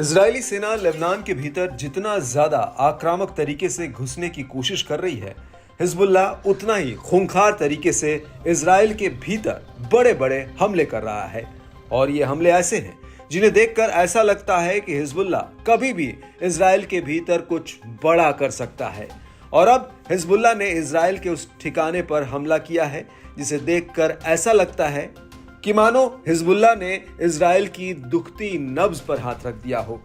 Israeli सेना Lebanon के भीतर जितना ज्यादा आक्रामक तरीके से घुसने की कोशिश कर रही है, हिजबुल्लाह उतना ही खूंखार तरीके से इजराइल के भीतर बड़े बड़े हमले कर रहा है। और ये हमले ऐसे हैं जिन्हें देखकर ऐसा लगता है कि हिजबुल्लाह कभी भी इजराइल के भीतर कुछ बड़ा कर सकता है। और अब हिजबुल्लाह ने इजराइल के उस ठिकाने पर हमला किया है जिसे देखकर ऐसा लगता है कि मानो हिजबुल्लाह ने इजराइल की दुखती नब्ज पर हाथ रख दिया हो।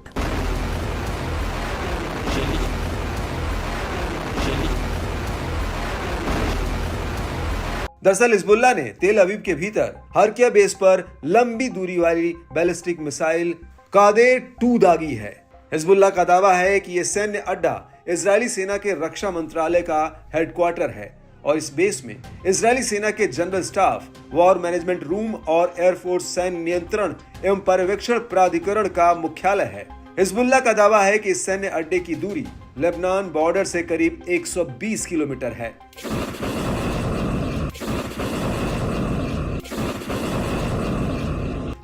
दरअसल हिजबुल्लाह ने तेल अवीव के भीतर हरकिया बेस पर लंबी दूरी वाली बैलिस्टिक मिसाइल कादर-2 दागी है। हिजबुल्लाह का दावा है कि यह सैन्य अड्डा इजरायली सेना के रक्षा मंत्रालय का हेडक्वार्टर है और इस बेस में इजरायली सेना के general staff, war management room और एयरफोर्स सैन्य नियंत्रण एवं पर्यवेक्षण प्राधिकरण का मुख्यालय है। हिजबुल्लाह का दावा है कि इस सैन्य अड्डे की दूरी लेबनान बॉर्डर से करीब 120 किलोमीटर है।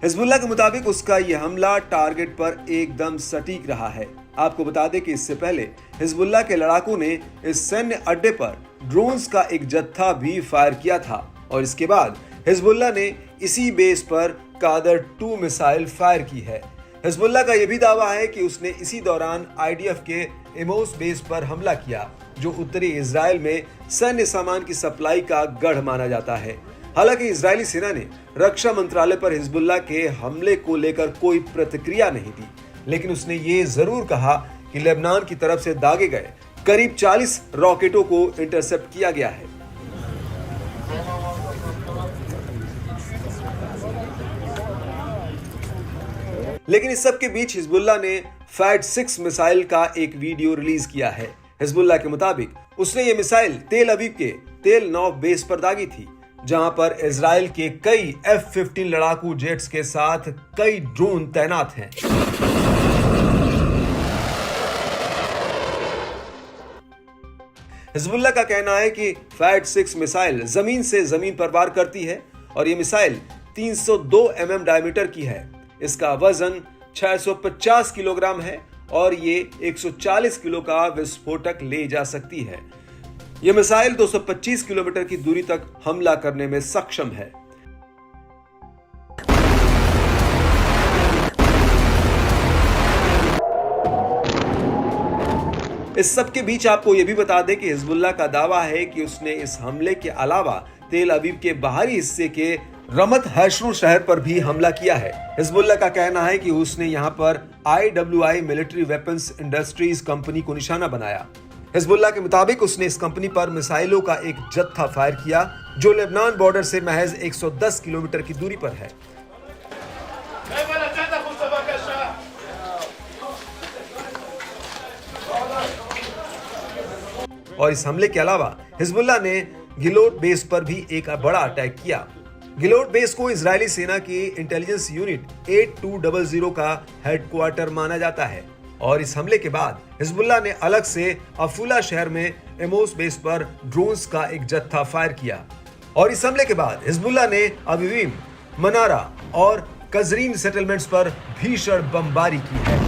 हिजबुल्लाह के मुताबिक उसका यह हमला टारगेट पर एकदम सटीक रहा है। आपको बता दें कि इससे पहले हिजबुल्लाह के लड़ाकों ने इस सैन्य अड्डे पर ड्रोन्स का एक जत्था भी फायर किया था और इसके बाद हिजबुल्लाह ने इसी बेस पर कादर-2 मिसाइल फायर की है। हिजबुल्लाह का यह भी दावा है कि उसने इसी दौरान आईडीएफ के एमोस बेस पर हमला किया, जो उत्तरी इजराइल में सैन्य सामान की सप्लाई का गढ़ माना जाता है। हालांकि इजरायली सेना ने रक्षा मंत्रालय पर हिजबुल्लाह के हमले को लेकर कोई प्रतिक्रिया नहीं दी, लेकिन उसने ये जरूर कहा कि लेबनान की तरफ से दागे गए करीब 40 रॉकेटों को इंटरसेप्ट किया गया है। लेकिन इस सब के बीच हिजबुल्लाह ने फैट-6 मिसाइल का एक वीडियो रिलीज किया है। हिजबुल्लाह के मुताबिक उसने ये मिसाइल तेल अवीव के तेल नौफ बेस पर दागी थी, जहां पर इजराइल के कई F-15 लड़ाकू जेट्स के साथ कई ड्रोन तैनात हैं। हिजबुल्लाह का कहना है कि फैट-6 मिसाइल जमीन से जमीन पर वार करती है और ये मिसाइल 302 mm डायमीटर की है। इसका वजन 650 किलोग्राम है और ये 140 किलो का विस्फोटक ले जा सकती है। यह मिसाइल 225 किलोमीटर की दूरी तक हमला करने में सक्षम है। इस सब के बीच आपको यह भी बता दें कि हिजबुल्लाह का दावा है कि उसने इस हमले के अलावा तेल अवीव के बाहरी हिस्से के रमत हैशरू शहर पर भी हमला किया है। हिजबुल्लाह का कहना है कि उसने यहां पर IWI military weapons industries company को निशाना बनाया। हिजबुल्लाह के मुताबिक उसने इस कंपनी पर मिसाइलों का एक जत्था फायर किया, जो लेबनान बॉर्डर से महज 110 किलोमीटर की दूरी पर है। और इस हमले के अलावा हिजबुल्लाह ने गिलोट बेस पर भी एक बड़ा अटैक किया। गिलोट बेस को इजरायली सेना की इंटेलिजेंस यूनिट 8200 का हेडक्वार्टर माना जाता है और इस हमले के बाद हिजबुल्लाह ने अलग से अफूला शहर में एमोस बेस पर ड्रोन्स का एक जत्था फायर किया। और इस हमले के बाद हिजबुल्लाह ने अवीव, मनारा और कजरीन सेटलमेंट्स पर भीषण बमबारी की है।